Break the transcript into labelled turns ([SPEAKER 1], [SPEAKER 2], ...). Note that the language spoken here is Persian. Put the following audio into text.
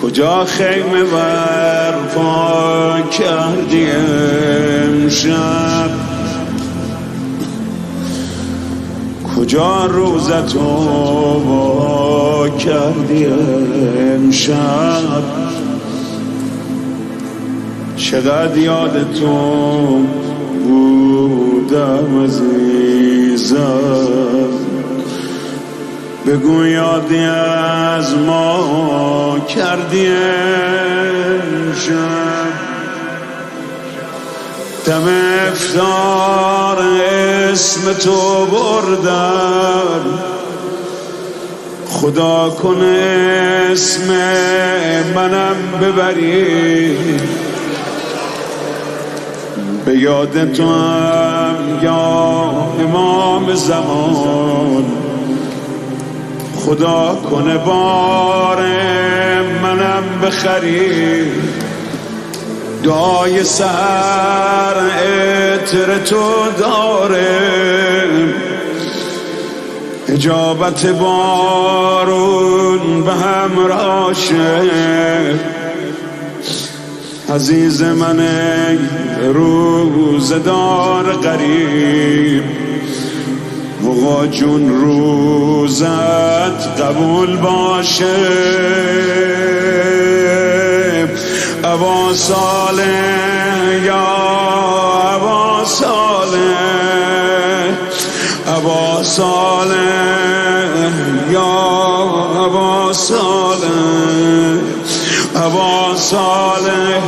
[SPEAKER 1] کجا خیمه برپا کردی امشب، کجا روزتو وا کردی امشب، چقدر یاد تو بودم عزیزم، بگو یادی از ما کردی امشب. دم افطار اسم تو بردم، خدا کنه اسم منم ببری، به یاد تو هم یا امام زمان، خدا کنه بار منم بخری، دعای سحر عطر تو داره، اجابت بارون به همراشه، عزیز من ای روزدار غریب، آقا جون روزت قبول باشه، ابا صالح یا ابا صالح، ابا صالح یا ابا صالح، ابا صالح